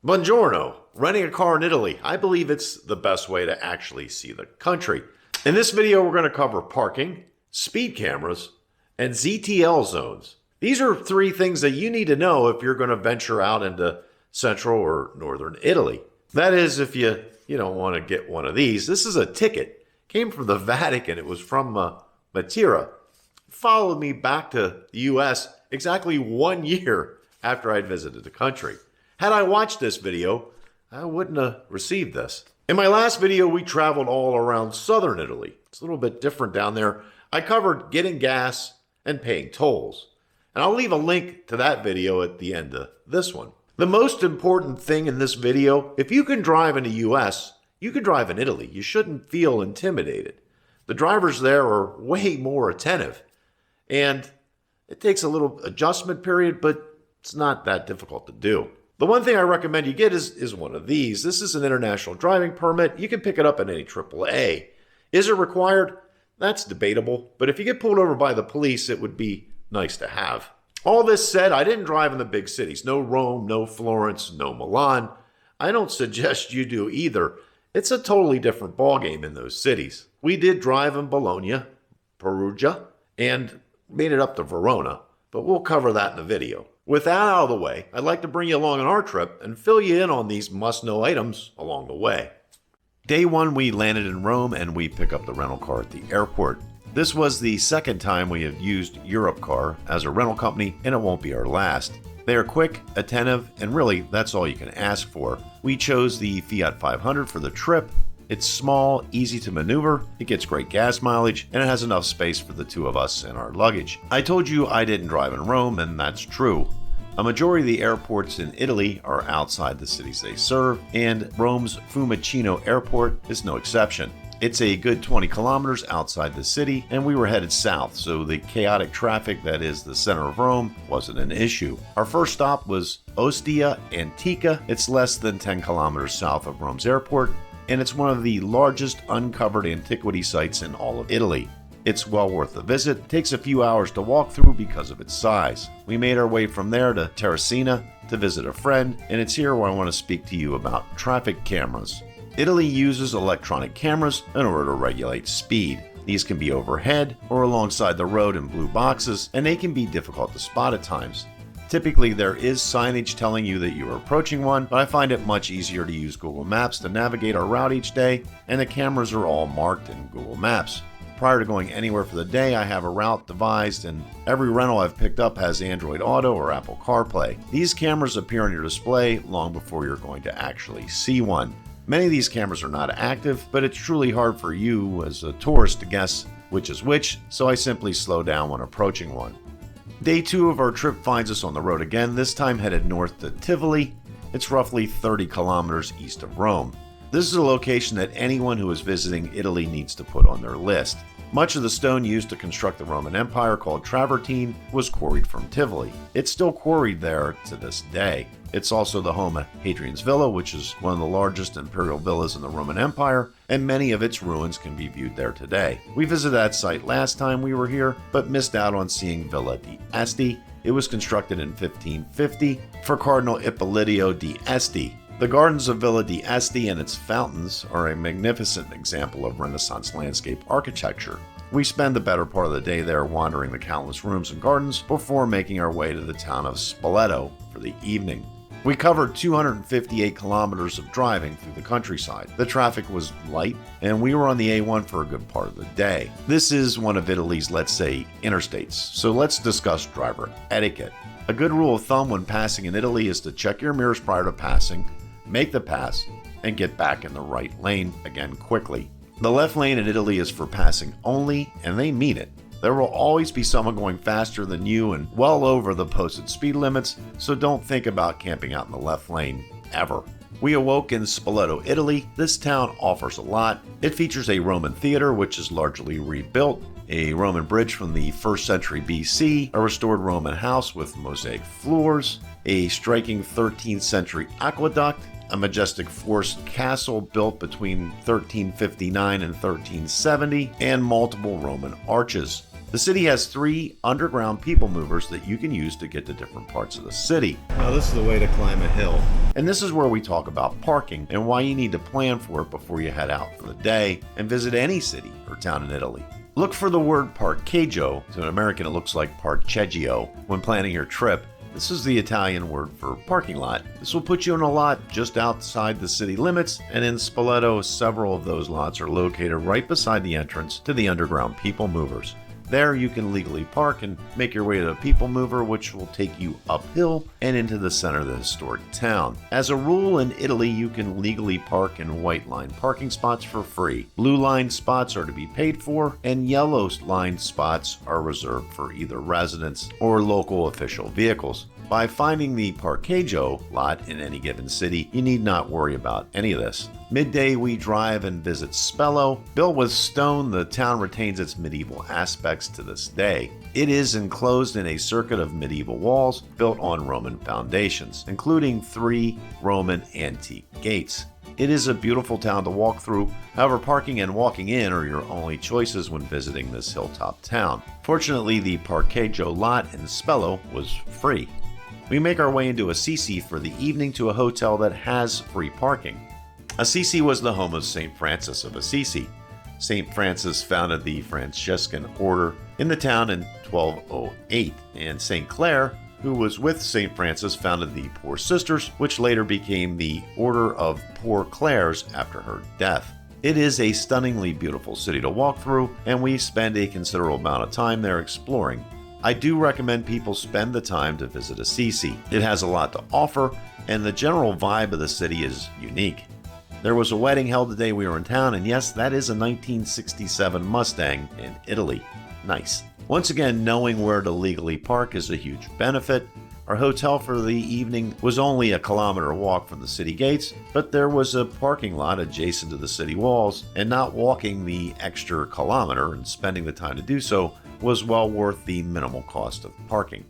Buongiorno. Renting a car in Italy. I believe it's the best way to actually see the country. In this video, we're going to cover parking, speed cameras, and ZTL zones. These are three things that you need to know if you're going to venture out into central or northern Italy. That is, if you don't want to get one of these. This is a ticket. Came from the Vatican. It was from Matera. Followed me back to the U.S. exactly 1 year after I'd visited the country. Had I watched this video, I wouldn't have received this. In my last video, we traveled all around southern Italy. It's a little bit different down there. I covered getting gas and paying tolls. And I'll leave a link to that video at the end of this one. The most important thing in this video, if you can drive in the US, you can drive in Italy. You shouldn't feel intimidated. The drivers there are way more attentive. And it takes a little adjustment period, but it's not that difficult to do. The one thing I recommend you get is one of these. This is an international driving permit. You can pick it up at any AAA. Is it required? That's debatable. But if you get pulled over by the police, it would be nice to have. All this said, I didn't drive in the big cities. No Rome, no Florence, no Milan. I don't suggest you do either. It's a totally different ballgame in those cities. We did drive in Bologna, Perugia, and made it up to Verona. But we'll cover that in the video. With that out of the way, I'd like to bring you along on our trip and fill you in on these must-know items along the way. Day one, we landed in Rome and we pick up the rental car at the airport. This was the second time we have used Europcar as a rental company, and it won't be our last. They are quick, attentive, and really, that's all you can ask for. We chose the Fiat 500 for the trip. It's small, easy to maneuver, it gets great gas mileage, and it has enough space for the two of us and our luggage. I told you I didn't drive in Rome, and that's true. A majority of the airports in Italy are outside the cities they serve, and Rome's Fiumicino Airport is no exception. It's a good 20 kilometers outside the city, and we were headed south, so the chaotic traffic that is the center of Rome wasn't an issue. Our first stop was Ostia Antica. It's less than 10 kilometers south of Rome's airport, and it's one of the largest uncovered antiquity sites in all of Italy. It's well worth the visit. It takes a few hours to walk through because of its size. We made our way from there to Terracina to visit a friend, and it's here where I want to speak to you about traffic cameras. Italy uses electronic cameras in order to regulate speed. These can be overhead or alongside the road in blue boxes, and they can be difficult to spot at times. Typically, there is signage telling you that you are approaching one, but I find it much easier to use Google Maps to navigate our route each day, and the cameras are all marked in Google Maps. Prior to going anywhere for the day, I have a route devised, and every rental I've picked up has Android Auto or Apple CarPlay. These cameras appear on your display long before you're going to actually see one. Many of these cameras are not active, but it's truly hard for you as a tourist to guess which is which, so I simply slow down when approaching one. Day two of our trip finds us on the road again, this time headed north to Tivoli. It's roughly 30 kilometers east of Rome. This is a location that anyone who is visiting Italy needs to put on their list. Much of the stone used to construct the Roman Empire, called travertine, was quarried from Tivoli. It's still quarried there to this day. It's also the home of Hadrian's Villa, which is one of the largest imperial villas in the Roman Empire, and many of its ruins can be viewed there today. We visited that site last time we were here, but missed out on seeing Villa di Este. It was constructed in 1550 for Cardinal Ippolito di Este. The gardens of Villa di Este and its fountains are a magnificent example of Renaissance landscape architecture. We spend the better part of the day there wandering the countless rooms and gardens before making our way to the town of Spoleto for the evening. We covered 258 kilometers of driving through the countryside. The traffic was light, and we were on the A1 for a good part of the day. This is one of Italy's, let's say, interstates, so let's discuss driver etiquette. A good rule of thumb when passing in Italy is to check your mirrors prior to passing, make the pass, and get back in the right lane again quickly. The left lane in Italy is for passing only, and they mean it. There will always be someone going faster than you and well over the posted speed limits, so don't think about camping out in the left lane, ever. We awoke in Spoleto, Italy. This town offers a lot. It features a Roman theater, which is largely rebuilt, a Roman bridge from the 1st century BC, a restored Roman house with mosaic floors, a striking 13th century aqueduct, a majestic forest castle built between 1359 and 1370, and multiple Roman arches. The city has 3 underground people movers that you can use to get to different parts of the city. Now this is the way to climb a hill. And this is where we talk about parking and why you need to plan for it before you head out for the day and visit any city or town in Italy. Look for the word parcheggio. To an American it looks like parcheggio when planning your trip. This is the Italian word for parking lot. This will put you in a lot just outside the city limits, and in Spoleto, several of those lots are located right beside the entrance to the underground people movers. There you can legally park and make your way to the people mover, which will take you uphill and into the center of the historic town. As a rule in Italy, you can legally park in white line parking spots for free. Blue line spots are to be paid for, and yellow line spots are reserved for either residents or local official vehicles. By finding the parcheggio lot in any given city, you need not worry about any of this. Midday, we drive and visit Spoleto. Built with stone, the town retains its medieval aspects to this day. It is enclosed in a circuit of medieval walls built on Roman foundations, including 3 Roman antique gates. It is a beautiful town to walk through. However, parking and walking in are your only choices when visiting this hilltop town. Fortunately, the parcheggio lot in Spoleto was free. We make our way into Assisi for the evening to a hotel that has free parking. Assisi was the home of St. Francis of Assisi. St. Francis founded the Franciscan order in the town in 1208, and St. Clare, who was with St. Francis, founded the Poor Sisters, which later became the Order of Poor Clares after her death. It is a stunningly beautiful city to walk through, and we spend a considerable amount of time there exploring. I do recommend people spend the time to visit Assisi. It has a lot to offer, and the general vibe of the city is unique. There was a wedding held the day we were in town, and yes, that is a 1967 Mustang in Italy. Nice. Once again, knowing where to legally park is a huge benefit. Our hotel for the evening was only a kilometer walk from the city gates, but there was a parking lot adjacent to the city walls, and not walking the extra kilometer and spending the time to do so was well worth the minimal cost of parking.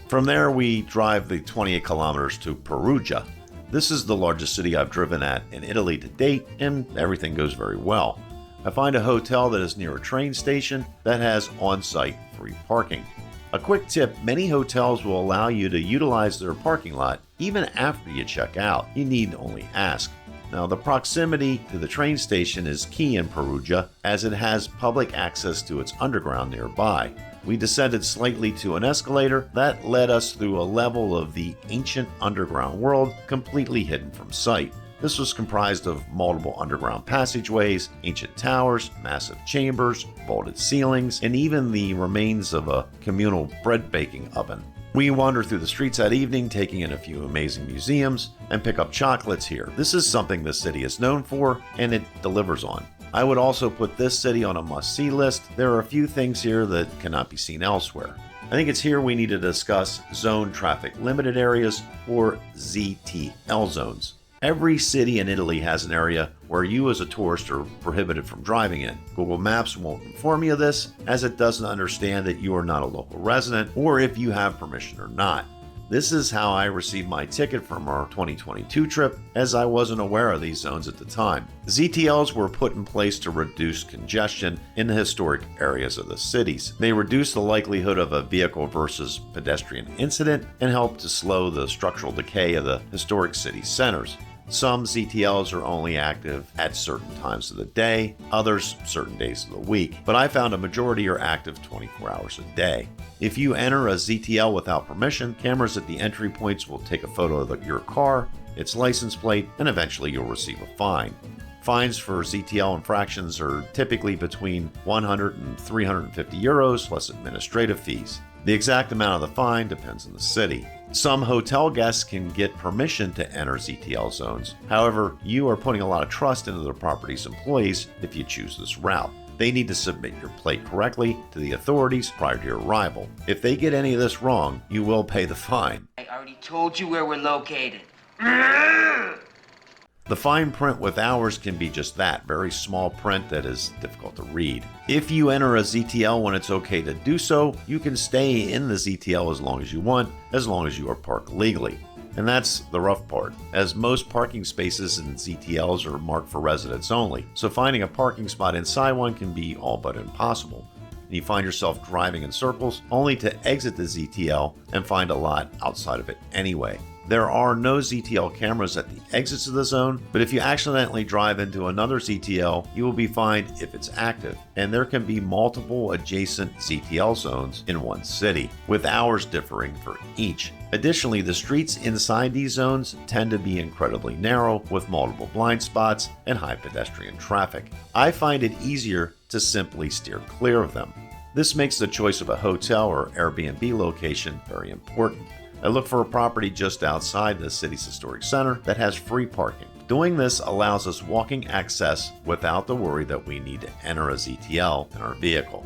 From there, we drive the 28 kilometers to Perugia. This is the largest city I've driven at in Italy to date, and everything goes very well. I find a hotel that is near a train station that has on-site free parking. A quick tip, many hotels will allow you to utilize their parking lot even after you check out. You need only ask. Now, the proximity to the train station is key in Perugia, as it has public access to its underground nearby. We descended slightly to an escalator that led us through a level of the ancient underground world completely hidden from sight. This was comprised of multiple underground passageways, ancient towers, massive chambers, vaulted ceilings, and even the remains of a communal bread baking oven. We wander through the streets that evening, taking in a few amazing museums, and pick up chocolates here. This is something the city is known for, and it delivers on. I would also put this city on a must-see list. There are a few things here that cannot be seen elsewhere. I think it's here we need to discuss zone traffic limited areas, or ZTL zones. Every city in Italy has an area where you as a tourist are prohibited from driving in. Google Maps won't inform you of this, as it doesn't understand that you are not a local resident or if you have permission or not. This is how I received my ticket from our 2022 trip, as I wasn't aware of these zones at the time. ZTLs were put in place to reduce congestion in the historic areas of the cities. They reduce the likelihood of a vehicle versus pedestrian incident and help to slow the structural decay of the historic city centers. Some ZTLs are only active at certain times of the day, others certain days of the week, but I found a majority are active 24 hours a day. If you enter a ZTL without permission, cameras at the entry points will take a photo of your car, its license plate, and eventually you'll receive a fine. Fines for ZTL infractions are typically between 100 and 350 euros plus administrative fees. The exact amount of the fine depends on the city. Some hotel guests can get permission to enter ZTL zones. However, you are putting a lot of trust into the property's employees if you choose this route. They need to submit your plate correctly to the authorities prior to your arrival. If they get any of this wrong, you will pay the fine. I already told you where we're located. The fine print with hours can be just that, very small print that is difficult to read. If you enter a ZTL when it's okay to do so, you can stay in the ZTL as long as you want, as long as you are parked legally. And that's the rough part, as most parking spaces in ZTLs are marked for residents only, so finding a parking spot inside one can be all but impossible. and you find yourself driving in circles only to exit the ZTL and find a lot outside of it anyway. There are no ZTL cameras at the exits of the zone, but if you accidentally drive into another ZTL, you will be fined if it's active, and there can be multiple adjacent ZTL zones in one city, with hours differing for each. Additionally, the streets inside these zones tend to be incredibly narrow, with multiple blind spots and high pedestrian traffic. I find it easier to simply steer clear of them. This makes the choice of a hotel or Airbnb location very important. I look for a property just outside the city's historic center that has free parking. Doing this allows us walking access without the worry that we need to enter a ZTL in our vehicle.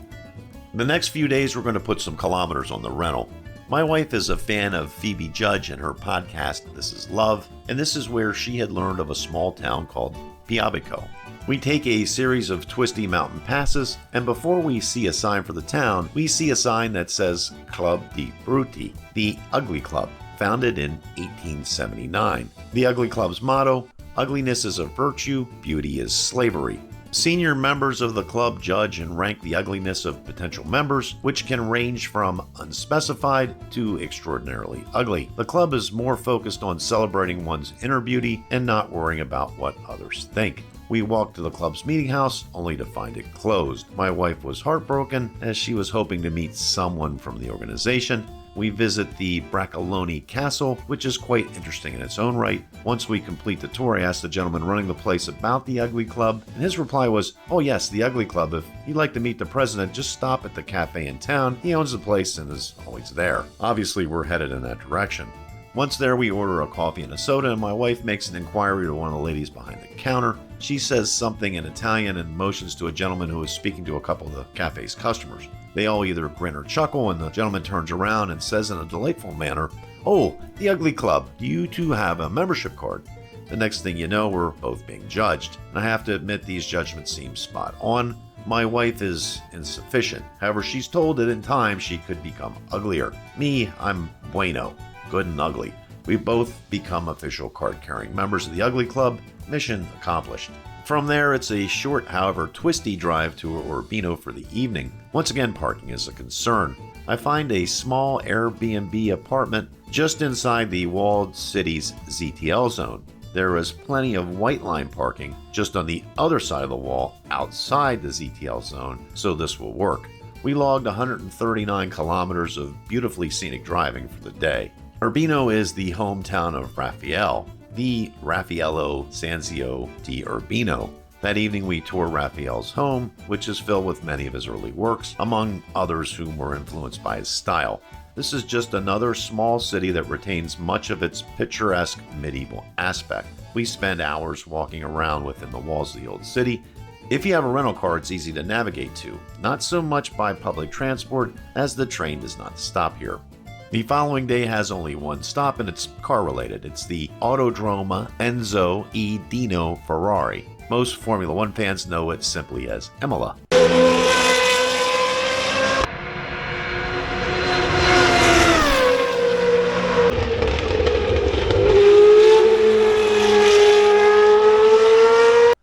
The next few days, we're going to put some kilometers on the rental. My wife is a fan of Phoebe Judge and her podcast, This Is Love, and this is where she had learned of a small town called Piobbico. We take a series of twisty mountain passes, and before we see a sign for the town, we see a sign that says Club di Brutti, the Ugly Club, founded in 1879. The Ugly Club's motto, ugliness is a virtue, beauty is slavery. Senior members of the club judge and rank the ugliness of potential members, which can range from unspecified to extraordinarily ugly. The club is more focused on celebrating one's inner beauty and not worrying about what others think. We walked to the club's meeting house only to find it closed. My wife was heartbroken as she was hoping to meet someone from the organization. We visit the Bracciolini Castle, which is quite interesting in its own right. Once we complete the tour, I asked the gentleman running the place about the Ugly Club, and his reply was, "Oh yes, the Ugly Club. If you'd like to meet the president, just stop at the cafe in town. He owns the place and is always there." Obviously, we're headed in that direction. Once there, we order a coffee and a soda, and my wife makes an inquiry to one of the ladies behind the counter. She says something in Italian and motions to a gentleman who is speaking to a couple of the cafe's customers. They all either grin or chuckle, and the gentleman turns around and says in a delightful manner, "Oh, the Ugly Club, do you two have a membership card?" The next thing you know, we're both being judged. And I have to admit, these judgments seem spot on. My wife is insufficient. However, she's told that in time she could become uglier. Me, I'm bueno. Good and ugly. We both become official card-carrying members of the Ugly Club. Mission accomplished. From there, it's a short, however twisty drive to Urbino for the evening. Once again, parking is a concern. I find a small Airbnb apartment just inside the walled city's ZTL zone. There is plenty of white line parking just on the other side of the wall outside the ZTL zone, so this will work. We logged 139 kilometers of beautifully scenic driving for the day. Urbino is the hometown of Raphael, the Raffaello Sanzio di Urbino. That evening we tour Raphael's home, which is filled with many of his early works, among others whom were influenced by his style. This is just another small city that retains much of its picturesque medieval aspect. We spend hours walking around within the walls of the old city. If you have a rental car, it's easy to navigate to, not so much by public transport as the train does not stop here. The following day has only one stop, and it's car-related. It's the Autodrome Enzo e Dino Ferrari. Most Formula One fans know it simply as Imola.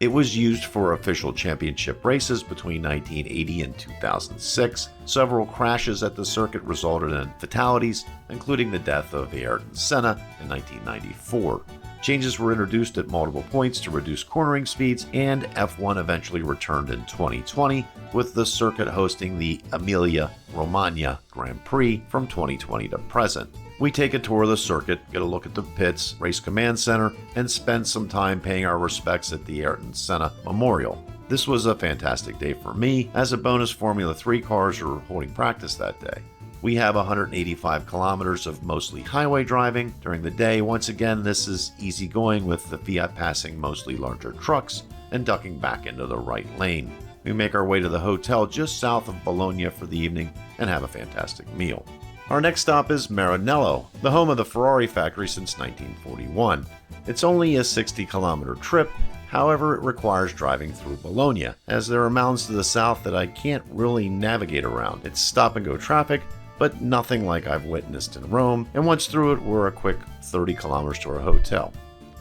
It was used for official championship races between 1980 and 2006. Several crashes at the circuit resulted in fatalities, including the death of Ayrton Senna in 1994. Changes were introduced at multiple points to reduce cornering speeds, and F1 eventually returned in 2020, with the circuit hosting the Emilia-Romagna Grand Prix from 2020 to present. We take a tour of the circuit, get a look at the pits, race command center, and spend some time paying our respects at the Ayrton Senna Memorial. This was a fantastic day for me. As a bonus, Formula 3 cars are holding practice that day. We have 185 kilometers of mostly highway driving during the day. Once again, this is easy going with the Fiat passing mostly larger trucks and ducking back into the right lane. We make our way to the hotel just south of Bologna for the evening and have a fantastic meal. Our next stop is Maranello, the home of the Ferrari factory since 1941. It's only a 60-kilometer trip, however it requires driving through Bologna, as there are mountains to the south that I can't really navigate around. It's stop-and-go traffic, but nothing like I've witnessed in Rome, and once through it, we're a quick 30 kilometers to our hotel.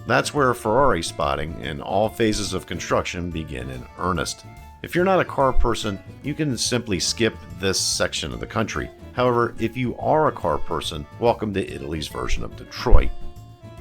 That's where Ferrari spotting and all phases of construction begin in earnest. If you're not a car person, you can simply skip this section of the country. However, if you are a car person, welcome to Italy's version of Detroit.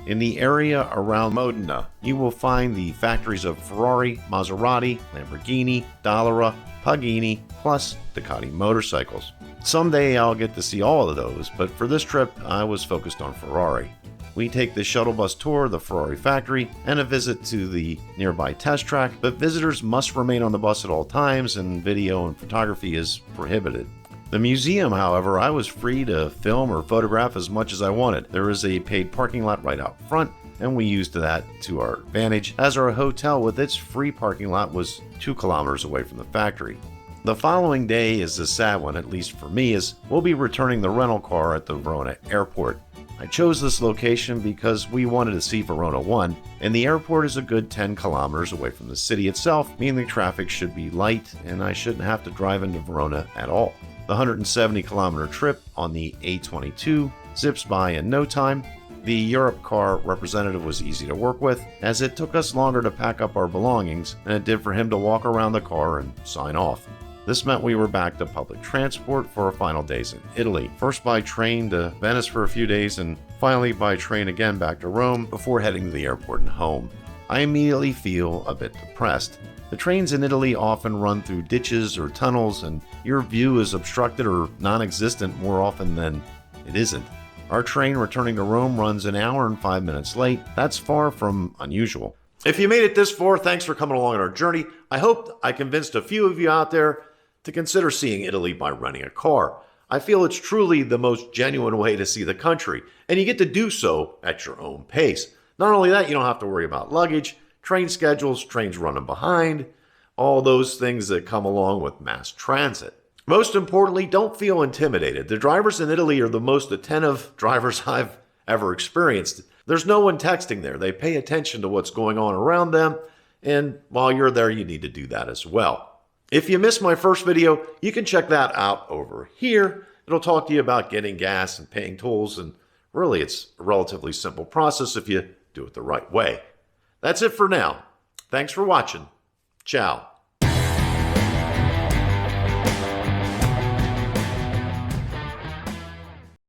In the area around Modena, you will find the factories of Ferrari, Maserati, Lamborghini, Dallara, Pagani, plus Ducati motorcycles. Someday I'll get to see all of those, but for this trip I was focused on Ferrari. We take the shuttle bus tour of the Ferrari factory and a visit to the nearby test track, but visitors must remain on the bus at all times and video and photography is prohibited. The museum, however, I was free to film or photograph as much as I wanted. There is a paid parking lot right out front, and we used that to our advantage, as our hotel with its free parking lot was 2 kilometers away from the factory. The following day is a sad one, at least for me, as we'll be returning the rental car at the Verona airport. I chose this location because we wanted to see Verona 1, and the airport is a good 10 kilometers away from the city itself, meaning the traffic should be light and I shouldn't have to drive into Verona at all. The 170-kilometer trip on the A22 zips by in no time. The Europe car representative was easy to work with, as it took us longer to pack up our belongings than it did for him to walk around the car and sign off. This meant we were back to public transport for our final days in Italy, first by train to Venice for a few days and finally by train again back to Rome before heading to the airport and home. I immediately feel a bit depressed. The trains in Italy often run through ditches or tunnels, and your view is obstructed or non-existent more often than it isn't. Our train returning to Rome runs an hour and 5 minutes late. That's far from unusual. If you made it this far, thanks for coming along on our journey. I hope I convinced a few of you out there to consider seeing Italy by renting a car. I feel it's truly the most genuine way to see the country, and you get to do so at your own pace. Not only that, you don't have to worry about luggage, train schedules, trains running behind, all those things that come along with mass transit. Most importantly, don't feel intimidated. The drivers in Italy are the most attentive drivers I've ever experienced. There's no one texting there. They pay attention to what's going on around them, and while you're there, you need to do that as well. If you missed my first video, you can check that out over here. It'll talk to you about getting gas and paying tolls, and really it's a relatively simple process if you do it the right way. That's it for now. Thanks for watching. Ciao.